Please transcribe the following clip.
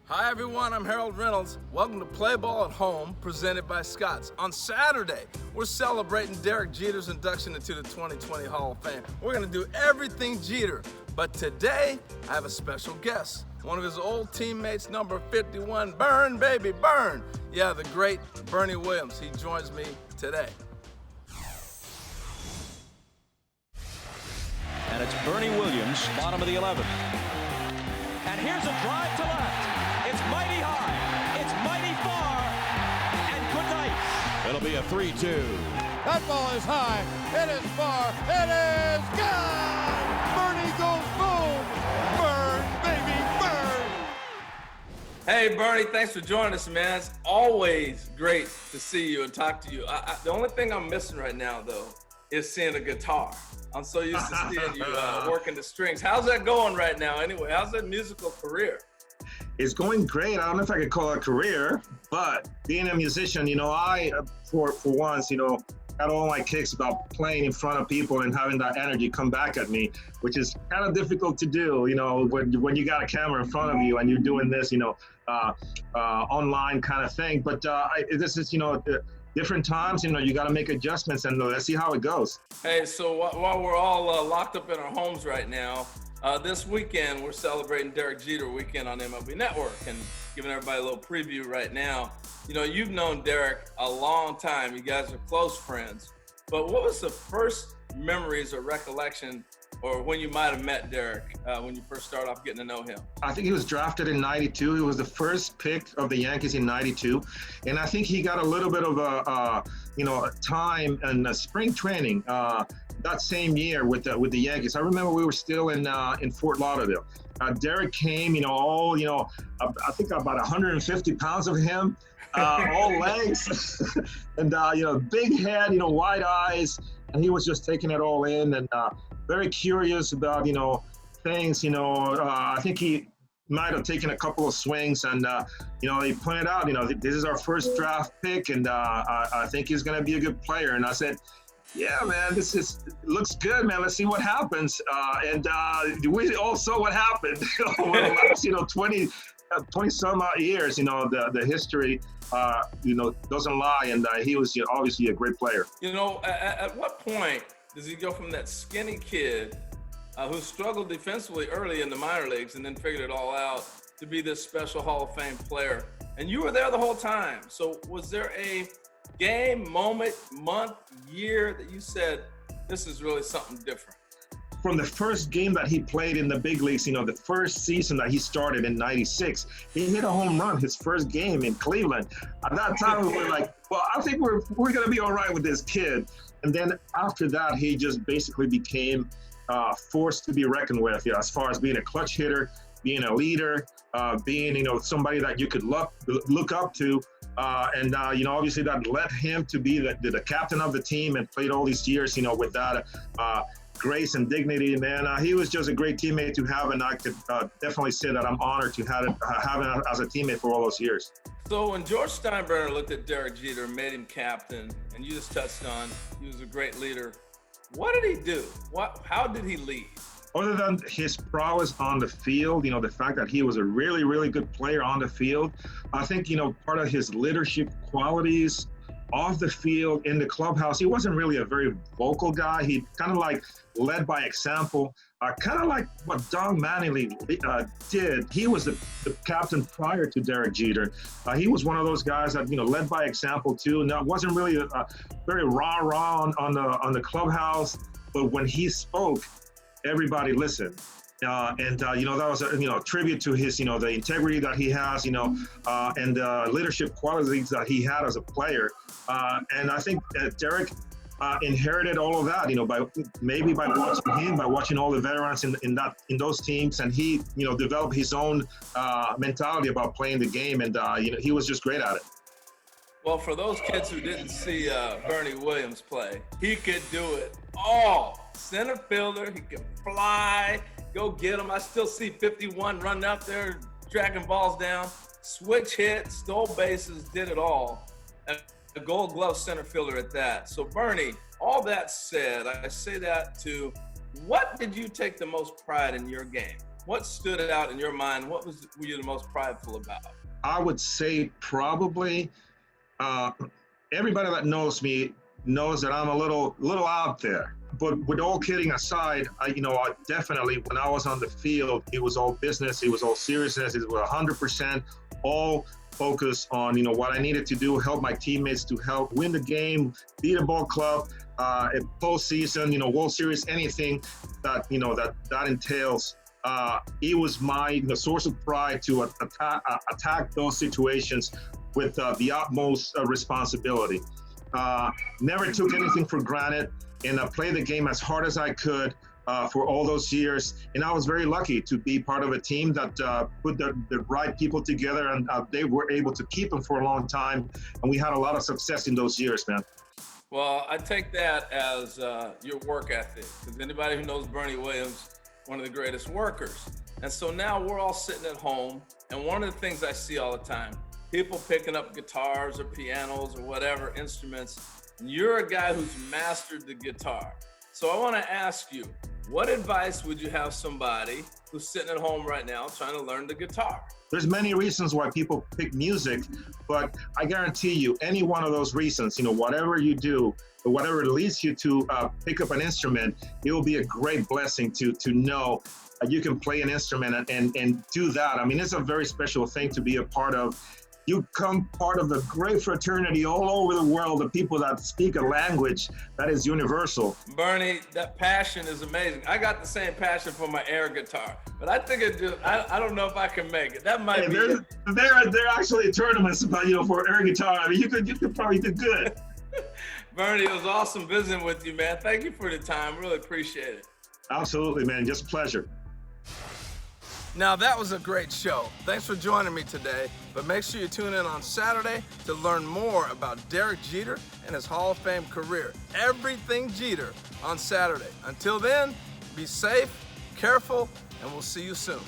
Hi everyone, I'm Harold Reynolds. Welcome to Play Ball at Home, presented by Scott's. On Saturday, we're celebrating Derek Jeter's induction into the 2020 Hall of Fame. We're gonna do everything Jeter, but today, I have a special guest. One of his old teammates, number 51, Burn, baby, Burn. Yeah, the great Bernie Williams. He joins me today. And it's Bernie Williams, bottom of the 11th. And here's a drive to left. It's mighty high, it's mighty far, and good night. It'll be a 3-2. That ball is high, it is far, it is gone! Bernie goes boom! Burn, baby, burn! Hey Bernie, thanks for joining us, man. It's always great to see you and talk to you. The only thing I'm missing right now, though, is seeing a guitar. I'm so used to seeing you working the strings. How's that going right now anyway? How's that musical career? It's going great. I don't know if I could call it a career, but being a musician, I, for once, got all my kicks about playing in front of people and having that energy come back at me, which is kind of difficult to do, when you got a camera in front of you and you're doing this, online kind of thing. But this is, different times, you got to make adjustments, and let's see how it goes. Hey, so while we're all locked up in our homes right now, this weekend we're celebrating Derek Jeter weekend on MLB Network and giving everybody a little preview right now. You've known Derek a long time. You guys are close friends. But what was the first memories or recollection or when you might have met Derek when you first started off getting to know him? I think he was drafted in '92. He was the first pick of the Yankees in '92. And I think he got a little bit of a time and spring training that same year with the Yankees. I remember we were still in Fort Lauderdale. Derek came, I think about 150 pounds of him, all legs, and big head, wide eyes, and he was just taking it all in and very curious about things. I think he might have taken a couple of swings, and he pointed out, this is our first draft pick, and I think he's going to be a good player. And I said, yeah, man, looks good, man. Let's see what happens. And we all saw what happened over the last, 20 some odd years. The history, doesn't lie, and he was obviously a great player. At what point does he go from that skinny kid who struggled defensively early in the minor leagues and then figured it all out to be this special Hall of Fame player? And you were there the whole time. So was there a game, moment, month, year that you said, this is really something different? From the first game that he played in the big leagues, the first season that he started in '96, he hit a home run his first game in Cleveland. At that time, we were like, well, I think we're going to be all right with this kid. And then after that, he just basically became forced to be reckoned with, as far as being a clutch hitter, being a leader, being, somebody that you could look up to. And obviously that led him to be the captain of the team and played all these years, with that grace and dignity. Man, he was just a great teammate to have, and I could definitely say that I'm honored to have him as a teammate for all those years. So when George Steinbrenner looked at Derek Jeter, made him captain, and you just touched on, he was a great leader. What did he do? How did he lead? Other than his prowess on the field, the fact that he was a really, really good player on the field, I think, part of his leadership qualities off the field, in the clubhouse, he wasn't really a very vocal guy. He kind of like led by example, kind of like what Don Mattingly did. He was the captain prior to Derek Jeter. He was one of those guys that, led by example too. Now, wasn't really very rah-rah on the clubhouse, but when he spoke, everybody listened. That was a tribute to his, the integrity that he has, and the leadership qualities that he had as a player. And I think Derek inherited all of that, by watching him, by watching all the veterans in those teams, and he, developed his own mentality about playing the game, and he was just great at it. Well, for those kids who didn't see Bernie Williams play, he could do it all. Center fielder, he could fly, go get him. I still see 51 running out there, dragging balls down, switch hit, stole bases, did it all. And a Gold Glove center fielder at that. So Bernie, all that said, I say that to, what did you take the most pride in your game? what stood out in your mind? What were you the most prideful about? I would say probably everybody that knows me knows that I'm a little out there. But with all kidding aside, I definitely, when I was on the field, it was all business, it was all seriousness, it was 100% all focus on, what I needed to do, help my teammates to help win the game, beat a ball club, postseason, World Series, anything that, that entails. It was my source of pride to attack those situations with the utmost responsibility. Never took anything for granted, and played the game as hard as I could for all those years. And I was very lucky to be part of a team that put the right people together, and they were able to keep them for a long time. And we had a lot of success in those years, man. Well, I take that as your work ethic, because anybody who knows Bernie Williams, one of the greatest workers. And so now we're all sitting at home, and one of the things I see all the time, people picking up guitars or pianos or whatever instruments, and you're a guy who's mastered the guitar. So I want to ask you, what advice would you have somebody who's sitting at home right now trying to learn the guitar? There's many reasons why people pick music, but I guarantee you, any one of those reasons, whatever you do, or whatever leads you to pick up an instrument, it will be a great blessing to know you can play an instrument and do that. I mean, it's a very special thing to be a part of. You become part of a great fraternity all over the world of people that speak a language that is universal. Bernie, that passion is amazing. I got the same passion for my air guitar, but I think I don't know if I can make it. That might be it. There are actually tournaments for air guitar. I mean, you could probably do good. Bernie, it was awesome visiting with you, man. Thank you for the time. Really appreciate it. Absolutely, man. Just a pleasure. Now, that was a great show. Thanks for joining me today, but make sure you tune in on Saturday to learn more about Derek Jeter and his Hall of Fame career. Everything Jeter on Saturday. Until then, be safe, careful, and we'll see you soon.